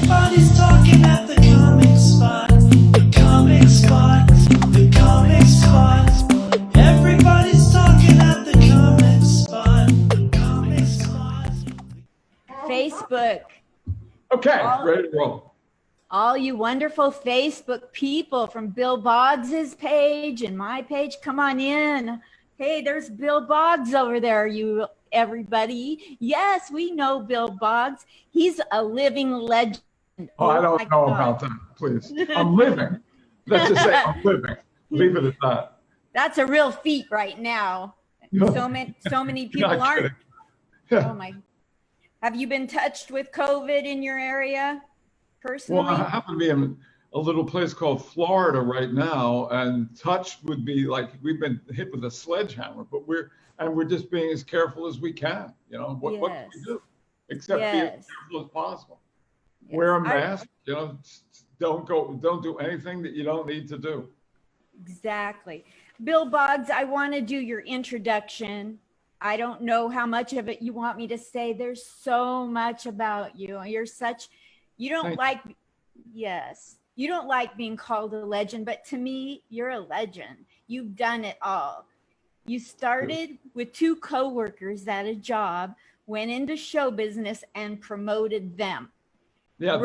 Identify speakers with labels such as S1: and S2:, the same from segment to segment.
S1: Everybody's talking at the comic spot. The comic spot. The comic spot. Everybody's talking at the comic spot. The comic spot.
S2: Facebook.
S3: Okay, ready to roll.
S2: All you wonderful Facebook people from Bill Boggs's page and my page, come on in. Hey, there's Bill Boggs over there, you everybody. Yes, we know Bill Boggs. He's a living legend.
S3: Oh, I don't know about that, please. I'm living. Let's just say I'm living. Leave it at that.
S2: That's a real feat right now. So many people aren't. Oh my. Have you been touched with COVID in your area personally?
S3: Well, I happen to be in a little place called Florida right now, and touched would be like we've been hit with a sledgehammer, but we're just being as careful as we can. You know, what can we do except be as careful as possible? Yes. Wear a mask. You know, don't do anything that you don't need to do.
S2: Exactly. Bill Boggs, I want to do your introduction. I don't know how much of it you want me to say. There's so much about you. You don't like being called a legend, but to me, you're a legend. You've done it all. You started with 2 coworkers at a job, went into show business and promoted them.
S3: Yeah,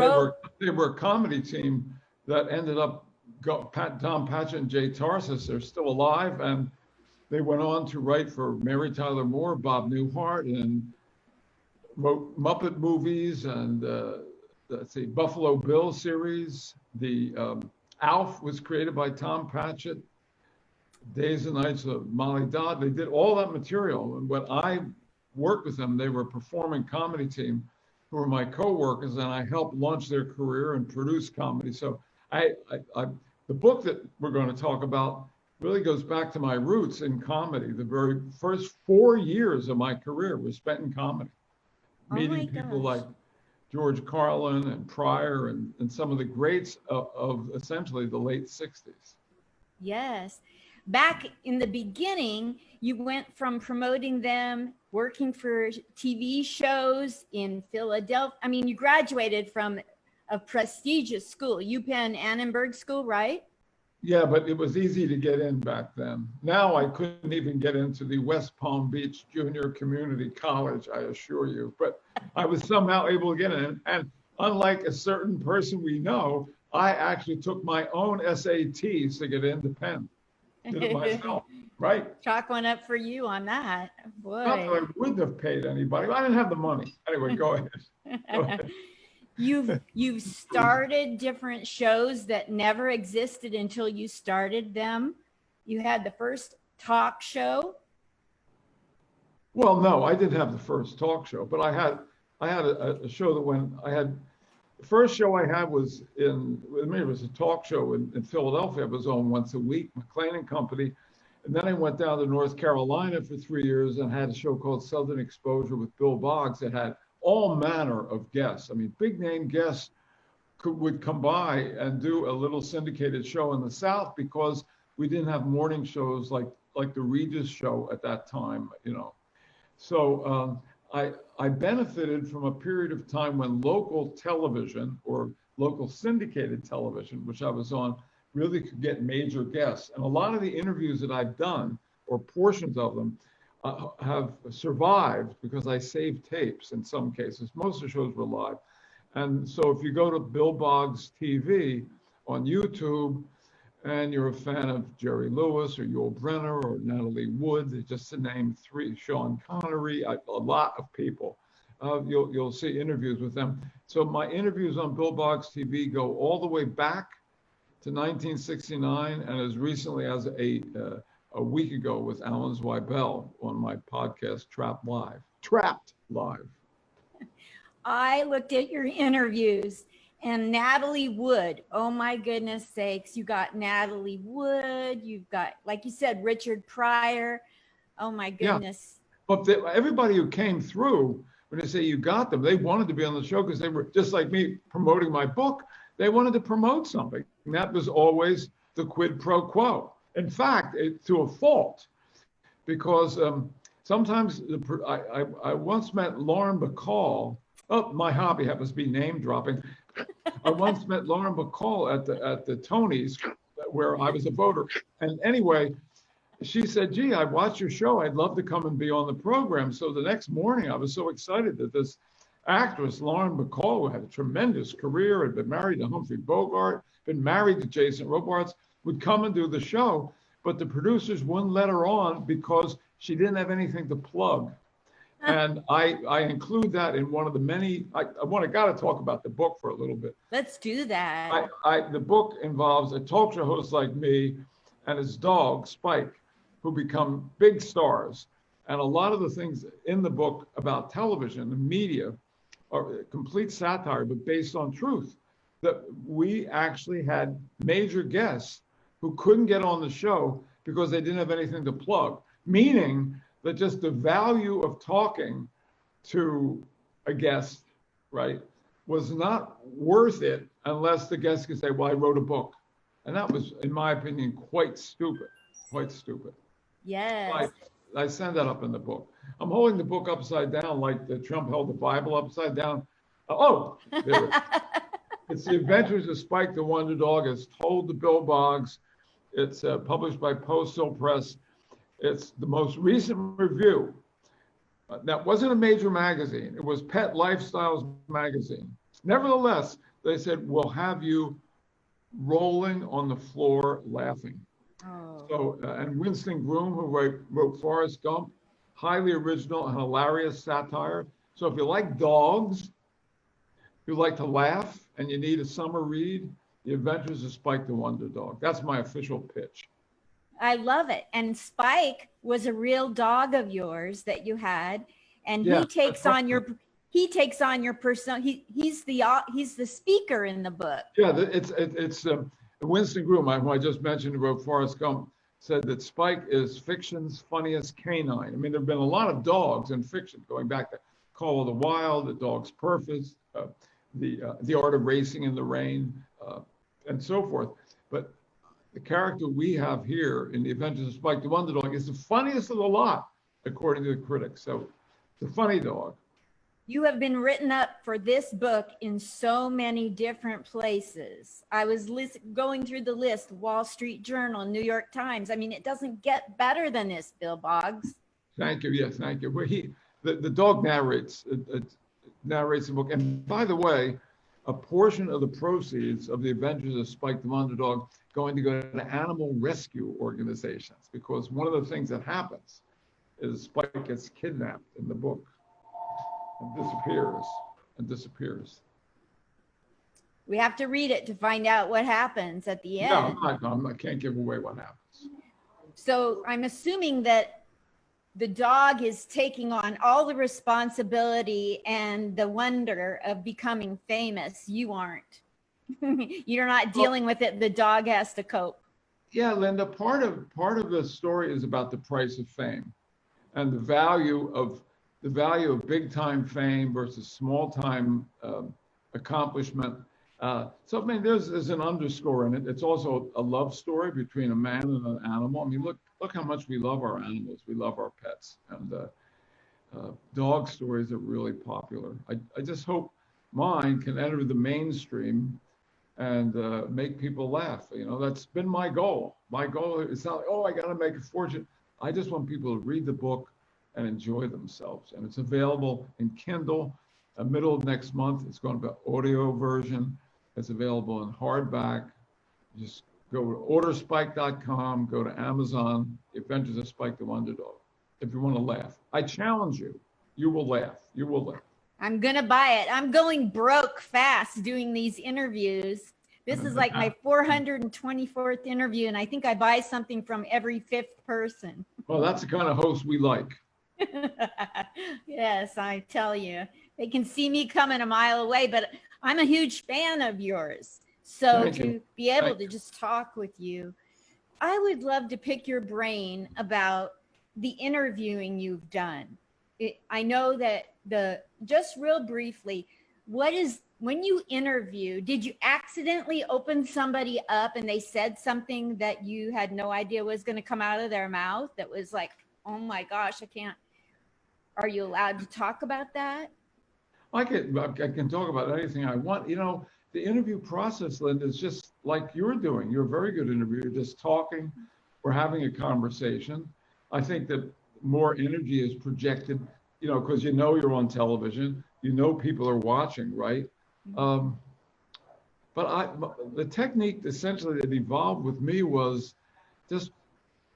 S3: they were a comedy team that ended up, Tom Patchett and Jay Tarsis, they're still alive, and they went on to write for Mary Tyler Moore, Bob Newhart, and wrote Muppet movies and let's see, Buffalo Bill series. The Alf was created by Tom Patchett. Days and Nights of Molly Dodd. They did all that material. And when I worked with them, they were a performing comedy team who were my co-workers, and I helped launch their career and produce comedy. So the book that we're going to talk about really goes back to my roots in comedy. The very first 4 years of my career were spent in comedy, meeting people like George Carlin and Pryor and some of the greats of essentially the late 60s.
S2: Yes. Back in the beginning, you went from promoting them, working for TV shows in Philadelphia. I mean, you graduated from a prestigious school, UPenn Annenberg School, right?
S3: Yeah, but it was easy to get in back then. Now I couldn't even get into the West Palm Beach Junior Community College, I assure you. But I was somehow able to get in. And unlike a certain person we know, I actually took my own SATs to get into Penn. Did it myself, right?
S2: Chalk one up for you on that. Boy.
S3: Not that I wouldn't have paid anybody. I didn't have the money. Anyway, go ahead. Go ahead.
S2: You've started different shows that never existed until you started them. You had the first talk show.
S3: Well, no, I didn't have the first talk show, but I had a show that the first show I had was it was a talk show in Philadelphia. I was on once a week, McLean and Company. And then I went down to North Carolina for 3 years and had a show called Southern Exposure with Bill Boggs that had all manner of guests. I mean, big name guests would come by and do a little syndicated show in the South because we didn't have morning shows like the Regis show at that time, you know. So I benefited from a period of time when local television or local syndicated television, which I was on, really could get major guests. And a lot of the interviews that I've done, or portions of them, have survived because I saved tapes in some cases. Most of the shows were live. And so if you go to BillBoggsTV on YouTube and you're a fan of Jerry Lewis or Yul Brynner or Natalie Wood, just to name 3, Sean Connery, a lot of people, you'll see interviews with them. So my interviews on BillBoggsTV go all the way back to 1969 and as recently as a week ago with Alan Zweibel on my podcast, Trapped Live.
S2: I looked at your interviews and Natalie Wood, oh my goodness sakes, you got Natalie Wood, you've got, like you said, Richard Pryor, oh my goodness.
S3: Yeah. But everybody who came through, when they say you got them, they wanted to be on the show because they were just like me promoting my book. They wanted to promote something. And that was always the quid pro quo. In fact, to a fault, because sometimes I once met Lauren Bacall. Oh, my hobby happens to be name dropping. I once met Lauren Bacall at the Tonys, where I was a voter. And anyway, she said, "Gee, I watched your show. I'd love to come and be on the program." So the next morning, I was so excited that this actress, Lauren Bacall, who had a tremendous career, had been married to Humphrey Bogart, been married to Jason Robards, would come and do the show. But the producers wouldn't let her on because she didn't have anything to plug. And I include that in one of the many. I got to talk about the book for a little bit.
S2: Let's do that.
S3: The book involves a talk show host like me and his dog Spike, who become big stars. And a lot of the things in the book about television and media are complete satire, but based on truth. That we actually had major guests who couldn't get on the show because they didn't have anything to plug, meaning that just the value of talking to a guest, right, was not worth it unless the guest could say, "Well, I wrote a book." And that was, in my opinion, quite stupid, quite stupid.
S2: Yes.
S3: I send that up in the book. I'm holding the book upside down like the Trump held the Bible upside down. Oh, there it is. It's The Adventures of Spike the Wonder Dog. It's told to Bill Boggs. It's published by Postal Press. It's the most recent review. That wasn't a major magazine. It was Pet Lifestyles magazine. Nevertheless, they said, "We'll have you rolling on the floor laughing."
S2: Oh.
S3: So, and Winston Groom, who wrote Forrest Gump, highly original and hilarious satire. So if you like dogs, you like to laugh, and you need a summer read, The Adventures of Spike the Wonder Dog. That's my official pitch.
S2: I love it. And Spike was a real dog of yours that you had, and
S3: Yeah,
S2: he takes on your persona. He's the speaker in the book.
S3: Yeah, it's Winston Groom, who I just mentioned, who wrote Forrest Gump, said that Spike is fiction's funniest canine. I mean, there have been a lot of dogs in fiction, going back to Call of the Wild, The Dog's Purpose, the Art of Racing in the Rain, and so forth. But the character we have here in The Adventures of Spike the Wonder Dog is the funniest of the lot, according to the critics. So it's a funny dog.
S2: You have been written up for this book in so many different places. I was going through the list: Wall Street Journal, New York Times. I mean, it doesn't get better than this, Bill Boggs.
S3: Thank you. Yes, thank you. Well, the dog narrates the book. And by the way, a portion of the proceeds of The Adventures of Spike the Wonder Dog going to go to animal rescue organizations, because one of the things that happens is Spike gets kidnapped in the book and disappears.
S2: We have to read it to find out what happens at the end.
S3: No, I can't give away what happens.
S2: So I'm assuming that the dog is taking on all the responsibility and the wonder of becoming famous. You aren't. You're not dealing with it. The dog has to cope.
S3: Yeah, Linda, part of the story is about the price of fame and the value of big time fame versus small time accomplishment. So I mean, there's an underscore in it. It's also a love story between a man and an animal. I mean, look how much we love our animals. We love our pets, and dog stories are really popular. I just hope mine can enter the mainstream and make people laugh. You know, that's been my goal. My goal is not like, oh, I got to make a fortune. I just want people to read the book and enjoy themselves. And it's available in Kindle. Middle of next month, it's going to be audio version. It's available in hardback. Just go to orderspike.com, go to Amazon, The Adventures of Spike the Wonder Dog. If you want to laugh, I challenge you. You will laugh. You will laugh.
S2: I'm going to buy it. I'm going broke fast doing these interviews. This is like my 424th interview, and I think I buy something from every fifth person.
S3: Well, that's the kind of host we like.
S2: Yes, I tell you. They can see me coming a mile away, but I'm a huge fan of yours. So to be able to just talk with you, I would love to pick your brain about the interviewing you've done. I know that just real briefly, when you interview, did you accidentally open somebody up and they said something that you had no idea was going to come out of their mouth that was like, oh my gosh, I can't. Are you allowed to talk about that?
S3: I can talk about anything I want. You know, the interview process, Linda, is just like you're doing. You're a very good interviewer. You're just talking. We're having a conversation. I think that more energy is projected, you know, because you know you're on television. You know people are watching, right? But the technique essentially that evolved with me was just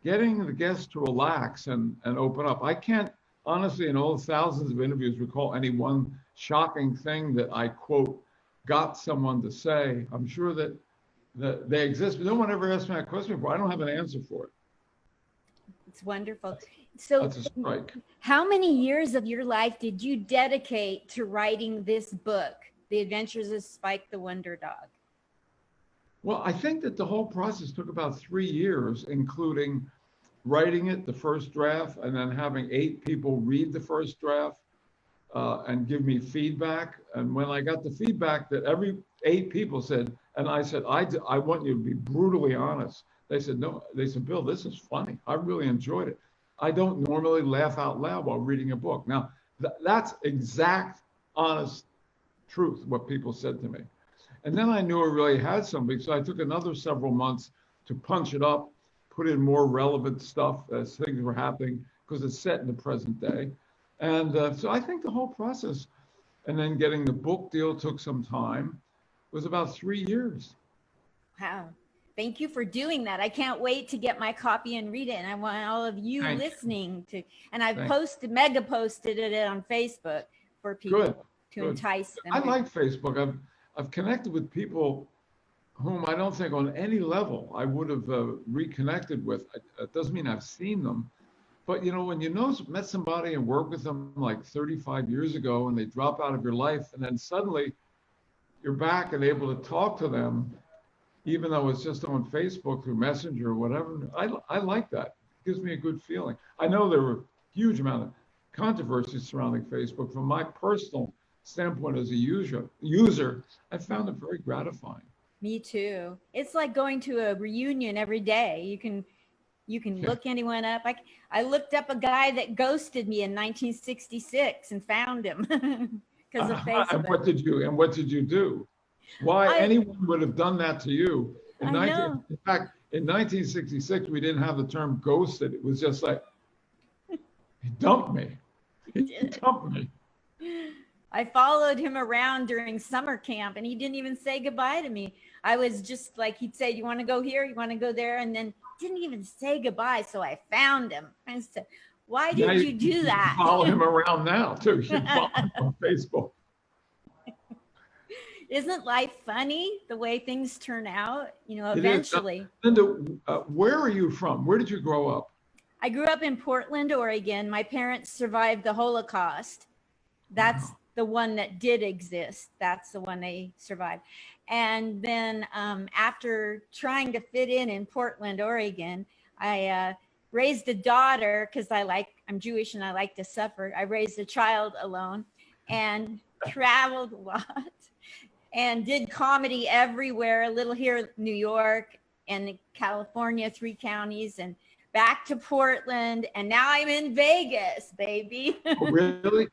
S3: getting the guests to relax and open up. I can't honestly, in all the thousands of interviews, recall any one shocking thing that I quote got someone to say. I'm sure that they exist, but no one ever asked me that question before. I don't have an answer for it.
S2: It's wonderful. So
S3: That's a strike.
S2: how many years of your life did you dedicate to writing this book, The Adventures of Spike the Wonder Dog?
S3: Well, I think that the whole process took about 3 years, including writing it, the first draft, and then having 8 people read the first draft and give me feedback. And when I got the feedback that every 8 people said, and I said, I want you to be brutally honest. They said, no, they said, Bill, this is funny. I really enjoyed it. I don't normally laugh out loud while reading a book. Now, that's exact, honest truth, what people said to me. And then I knew I really had something. So I took another several months to punch it up, put in more relevant stuff as things were happening, because it's set in the present day. And so I think the whole process, and then getting the book deal took some time, was about 3 years.
S2: Wow. Thank you for doing that. I can't wait to get my copy and read it. And I want all of you listening to, and I've mega posted it on Facebook for people to entice them.
S3: I like Facebook. I've connected with people whom I don't think on any level I would have reconnected with. It doesn't mean I've seen them, but you know, when you met somebody and worked with them like 35 years ago and they drop out of your life and then suddenly you're back and able to talk to them, even though it's just on Facebook through Messenger or whatever, I like that. It gives me a good feeling. I know there were a huge amount of controversy surrounding Facebook. From my personal standpoint as a user, I found it very gratifying.
S2: Me too. It's like going to a reunion every day. You can look anyone up. I looked up a guy that ghosted me in 1966 and found him because of Facebook.
S3: And what did you do? Why anyone would have done that to you? In fact, in 1966, we didn't have the term ghosted. It was just like, he dumped me. He dumped me.
S2: I followed him around during summer camp and he didn't even say goodbye to me. I was just like, he'd say, you want to go here? You want to go there? And then didn't even say goodbye. So I found him. I said, why did you do that?
S3: You follow him around now too. You follow him on Facebook.
S2: Isn't life funny the way things turn out? You know, eventually.
S3: Linda, where are you from? Where did you grow up?
S2: I grew up in Portland, Oregon. My parents survived the Holocaust. That's the one that did exist. That's the one they survived. And then after trying to fit in Portland, Oregon, I raised a daughter because I'm Jewish and I like to suffer. I raised a child alone and traveled a lot. And did comedy everywhere, a little here in New York and California, 3 counties, and back to Portland. And now I'm in Vegas, baby.
S3: Oh, really?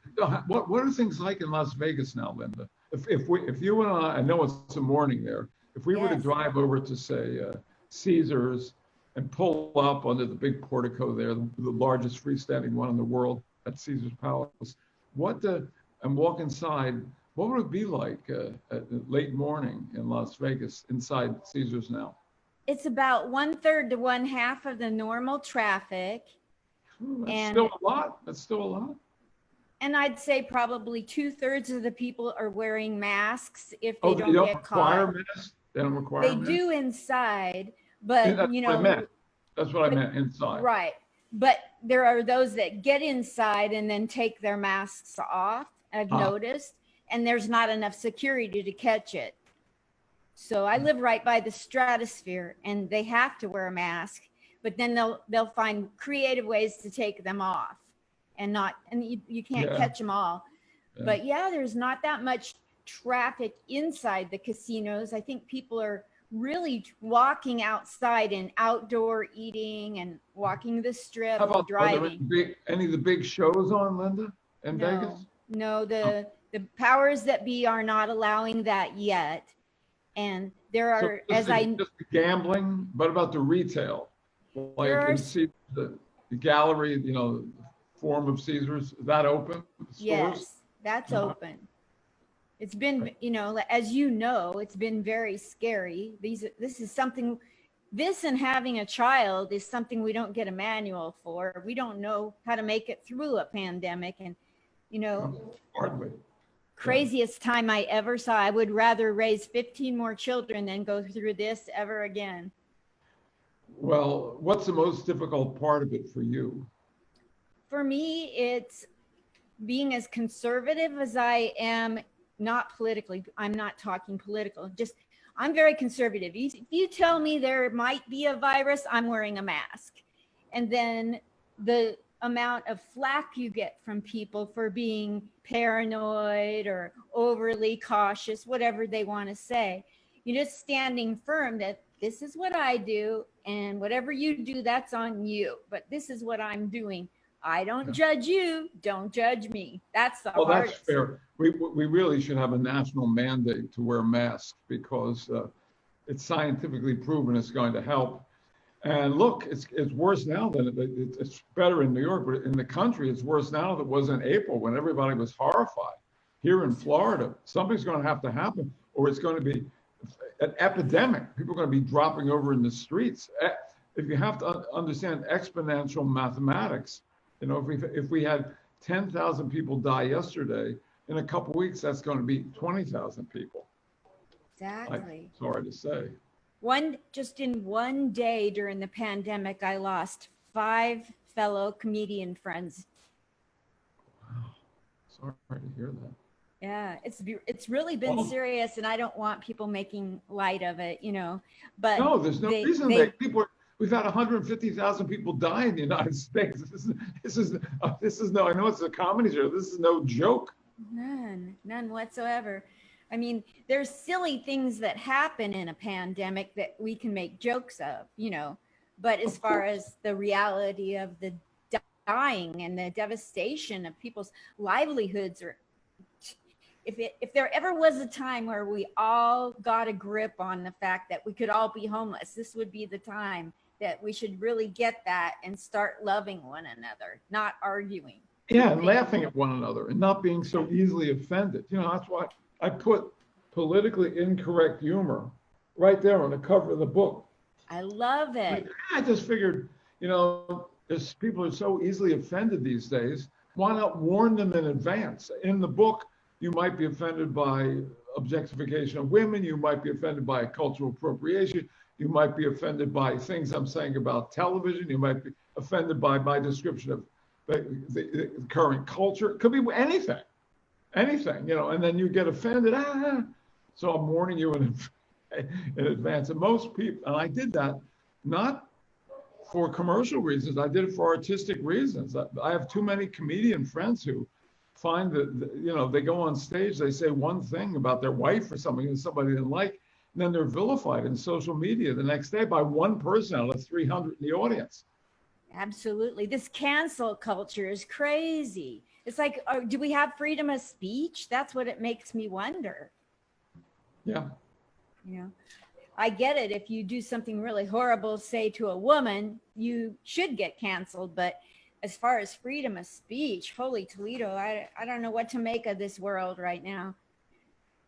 S3: What are things like in Las Vegas now, Linda? If you and I know it's a morning there, if we were to drive over to, say, Caesars and pull up under the big portico there, the largest freestanding one in the world at Caesar's Palace, and walk inside, what would it be like at late morning in Las Vegas inside Caesars now?
S2: It's about 1/3 to 1/2 of the normal traffic.
S3: That's still a lot. That's still a lot.
S2: And I'd say probably 2/3 of the people are wearing masks if they don't get caught.
S3: They don't require
S2: They
S3: masks?
S2: do inside, but
S3: That's
S2: you know.
S3: what I meant. That's what I meant, inside.
S2: Right. But there are those that get inside and then take their masks off, I've noticed, and there's not enough security to catch it. So I live right by the stratosphere and they have to wear a mask, but then they'll find creative ways to take them off and you can't catch them all. Yeah. But there's not that much traffic inside the casinos. I think people are really walking outside and outdoor eating and walking the strip.
S3: How about
S2: driving.
S3: Any of the big shows on, Linda, in Vegas?
S2: No, the powers that be are not allowing that yet. And there
S3: So
S2: are, as I,
S3: just the gambling, but about the retail,
S2: there
S3: like
S2: are,
S3: in the gallery, Forum of Caesars, is that open? Stores?
S2: yes, that's
S3: Uh-huh.
S2: open. It's been, as you know, it's been very scary. This is something, this and having a child is something we don't get a manual for. We don't know how to make it through a pandemic. And,
S3: Hardly.
S2: craziest time I ever saw, I would rather raise 15 more children than go through this ever again.
S3: Well, what's the most difficult part of it for you?
S2: For me, it's being as conservative as I am, not politically. I'm not talking political, just I'm very conservative. If you tell me there might be a virus, I'm wearing a mask. And then the amount of flack you get from people for being paranoid or overly cautious, whatever they want to say, you're just standing firm that this is what I do, and whatever you do, that's on you. But this is what I'm doing. I don't judge you. Don't judge me. That's the hardest.
S3: That's fair. We really should have a national mandate to wear masks because it's scientifically proven it's going to help. And look, it's worse now than it's better in New York, but in the country, it's worse now than it was in April when everybody was horrified. Here in Florida, something's going to have to happen, or it's going to be an epidemic. People are going to be dropping over in the streets. If you have to understand exponential mathematics, if we had 10,000 people die yesterday, in a couple of weeks, that's going to be 20,000 people.
S2: Exactly.
S3: Sorry to say.
S2: Just in one day during the pandemic, I lost 5 fellow comedian friends.
S3: Wow. Sorry to hear that.
S2: Yeah, it's really been serious, and I don't want people making light of it, But
S3: no, there's no reason that people. We've had 150,000 people die in the United States. This is no. I know it's a comedy show. This is no joke.
S2: None whatsoever. I mean, there's silly things that happen in a pandemic that we can make jokes of, But as far as the reality of the dying and the devastation of people's livelihoods, or if there ever was a time where we all got a grip on the fact that we could all be homeless, this would be the time that we should really get that and start loving one another, not arguing.
S3: Yeah, and laughing at one another and not being so easily offended. That's why I put politically incorrect humor right there on the cover of the book.
S2: I love it.
S3: I just figured, as people are so easily offended these days, why not warn them in advance? In the book, you might be offended by objectification of women. You might be offended by cultural appropriation. You might be offended by things I'm saying about television. You might be offended by my description of the current culture. It could be anything, and then you get offended. So I'm warning you in advance. And most people, and I did that not for commercial reasons. I did it for artistic reasons. I have too many comedian friends who find that, they go on stage, they say one thing about their wife or something that somebody didn't like, and then they're vilified in social media the next day by one person out of 300 in the audience.
S2: Absolutely. This cancel culture is crazy. It's like, do we have freedom of speech? That's what it makes me wonder.
S3: Yeah.
S2: I get it. If you do something really horrible, say to a woman, you should get canceled. But as far as freedom of speech, holy Toledo, I don't know what to make of this world right now.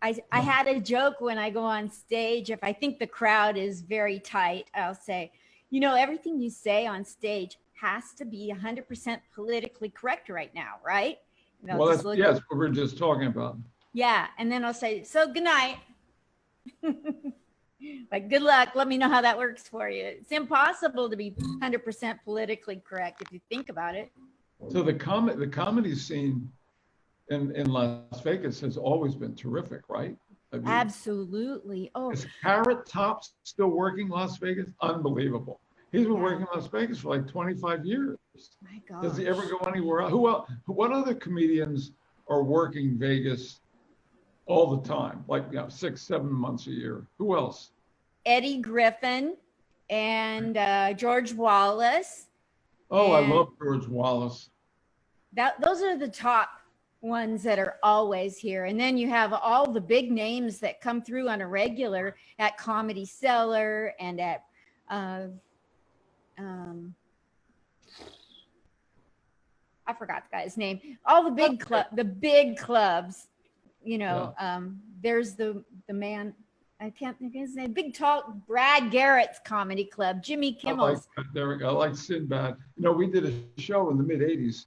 S2: I had a joke when I go on stage. If I think the crowd is very tight, I'll say, everything you say on stage has to be 100% politically correct right now, right?
S3: Well, that's what we're just talking about.
S2: Yeah. And then I'll say, so good night. Like, good luck. Let me know how that works for you. It's impossible to be 100% politically correct if you think about it.
S3: So the comedy scene in Las Vegas has always been terrific, right?
S2: Absolutely. Oh,
S3: is Carrot Top still working Las Vegas? Unbelievable. He's been working in Las Vegas for like 25 years.
S2: My God.
S3: Does he ever go anywhere else? Who else? What other comedians are working Vegas all the time, like 6-7 months a year? Who else?
S2: Eddie Griffin and George Wallace.
S3: Oh, I love George Wallace.
S2: Those are the top ones that are always here. And then you have all the big names that come through on a regular at Comedy Cellar and at I forgot the guy's name. All the big clubs, you know.
S3: Yeah.
S2: There's the man, I can't think of his name. Big Talk, Brad Garrett's Comedy Club, Jimmy Kimmel's.
S3: I like Sinbad. You know, we did a show in the mid '80s.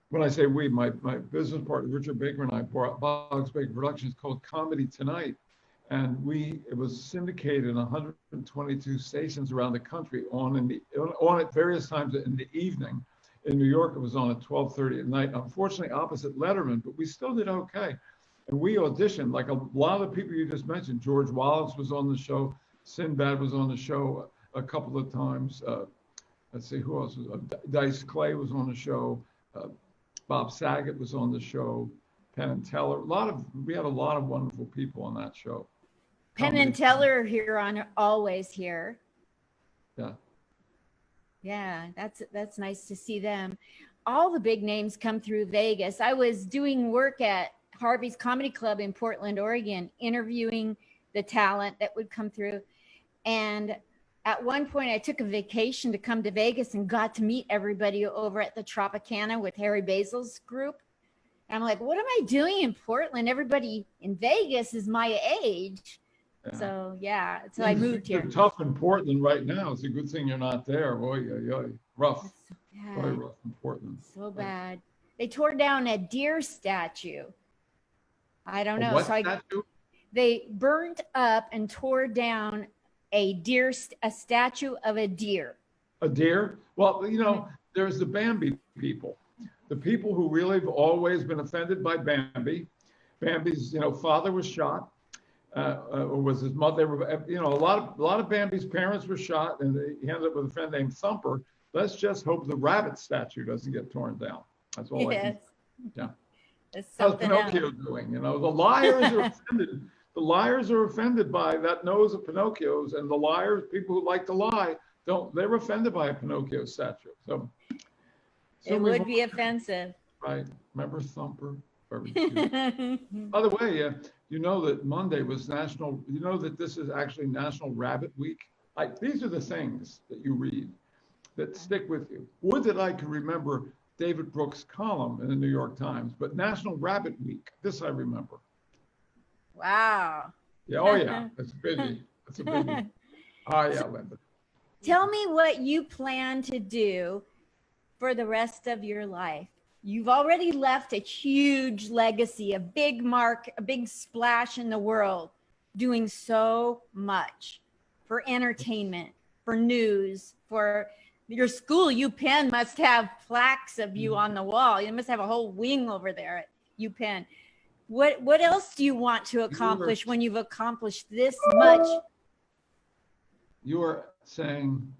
S3: When I say we, my business partner Richard Baker and I brought Boggs Baker Productions, called Comedy Tonight, and it was syndicated in 122 stations around the country on at various times in the evening. In New York, it was on at 12:30 at night. Unfortunately, opposite Letterman, but we still did okay. And we auditioned, like a lot of the people you just mentioned. George Wallace was on the show. Sinbad was on the show a couple of times. Let's see, who else was Dice Clay was on the show. Bob Saget was on the show. Penn and Teller. We had a lot of wonderful people on that show.
S2: Penn and Teller here on always here.
S3: Yeah.
S2: Yeah, that's nice to see them. All the big names come through Vegas. I was doing work at Harvey's Comedy Club in Portland, Oregon, interviewing the talent that would come through. And at one point I took a vacation to come to Vegas and got to meet everybody over at the Tropicana with Harry Basil's group. And I'm like, what am I doing in Portland? Everybody in Vegas is my age. Yeah. So I moved here.
S3: It's tough in Portland right now. It's a good thing you're not there. Boy, rough. Very rough in Portland.
S2: So bad. They tore down a deer statue. I don't know.
S3: What statue?
S2: They burned up and tore down a statue of a deer.
S3: A deer? Well, you know, there's the Bambi people. The people who really have always been offended by Bambi. Bambi's, father was shot. Or was his mother? A lot of Bambi's parents were shot, and he ended up with a friend named Thumper. Let's just hope the rabbit statue doesn't get torn down. That's all I can. Yeah. How's Pinocchio doing? The liars are offended. The liars are offended by that nose of Pinocchio's, and the liars, people who like to lie, they're offended by a Pinocchio statue. So
S2: it would be offensive.
S3: Right. Remember Thumper? Very cute. By the way, you know that Monday was that this is actually National Rabbit Week? These are the things that you read that stick with you. Would that I could remember David Brooks' column in the New York Times, but National Rabbit Week, this I remember.
S2: Wow.
S3: Yeah, oh yeah, it's busy. It's a biggie. Oh yeah, Linda.
S2: Tell me what you plan to do for the rest of your life. You've already left a huge legacy, a big mark, a big splash in the world, doing so much for entertainment, for news, for your school. UPenn must have plaques of you on the wall. You must have a whole wing over there at UPenn. What else do you want to accomplish when you've accomplished this much?
S3: You are saying,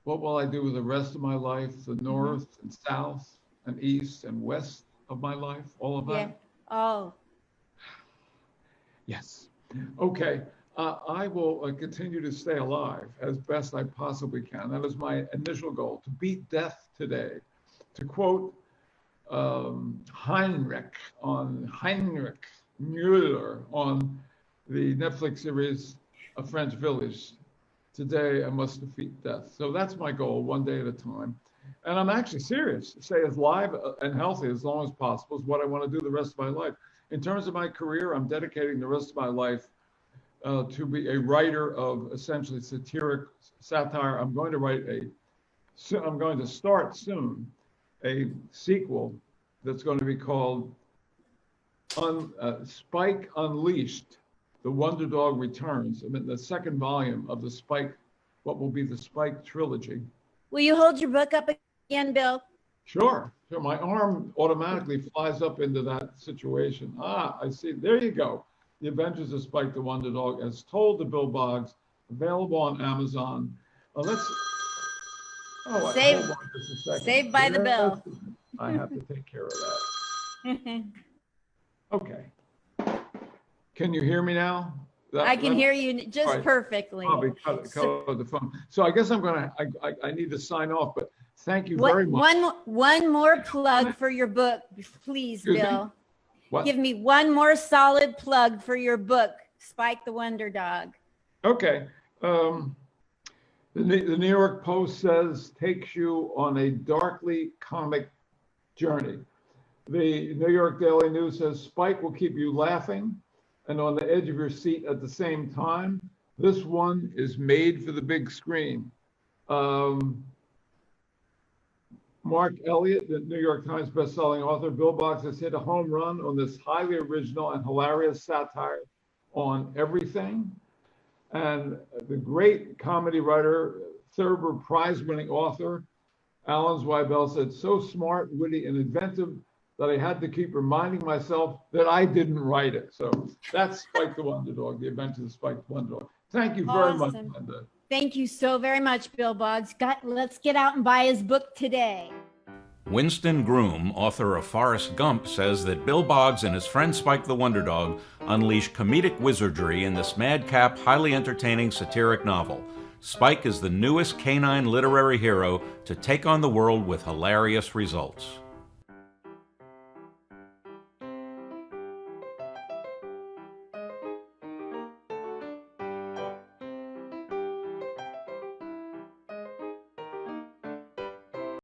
S3: what will I do with the rest of my life? The north and south and east and west of my life? All of that?
S2: Yeah. Oh.
S3: Yes. Okay. I will continue to stay alive as best I possibly can. That is my initial goal, to beat death today. To quote Heinrich Müller on the Netflix series A French Village. Today I must defeat death. So that's my goal, one day at a time. And I'm actually serious. Stay as live and healthy as long as possible is what I want to do the rest of my life. In terms of my career, I'm dedicating the rest of my life to be a writer of essentially satire. I'm going to start soon a sequel that's going to be called Spike Unleashed, The Wonder Dog Returns. I mean, the second volume of the Spike, what will be the Spike trilogy.
S2: Will you hold your book up again, Bill?
S3: Sure. My arm automatically flies up into that situation. I see. There you go. The Adventures of Spike the Wonder Dog, as told to Bill Boggs, available on Amazon.
S2: Saved by the Bell.
S3: I have to take care of that. Okay. Can you hear me now?
S2: I can hear you just perfectly.
S3: Probably cut the phone. So I guess I need to sign off, but Thank you very much.
S2: One more plug for your book, please,
S3: Excuse me?
S2: Bill.
S3: What?
S2: Give me one more solid plug for your book, Spike the Wonder Dog.
S3: Okay. The New York Post says takes you on a darkly comic journey. The New York Daily News says Spike will keep you laughing and on the edge of your seat at the same time. This one is made for the big screen. Mark Elliott, the New York Times bestselling author, Bill Boggs has hit a home run on this highly original and hilarious satire on everything. And the great comedy writer, Thurber Prize-winning author, Alan Zweibel said, so smart, witty, and inventive that I had to keep reminding myself that I didn't write it. So that's Spike the Wonder Dog, the adventures of Spike the Wonder Dog. Thank you very much, Linda.
S2: Thank you so very much, Bill Boggs. Let's get out and buy his book today.
S4: Winston Groom, author of Forrest Gump, says that Bill Boggs and his friend Spike the Wonder Dog unleash comedic wizardry in this madcap, highly entertaining satiric novel. Spike is the newest canine literary hero to take on the world with hilarious results.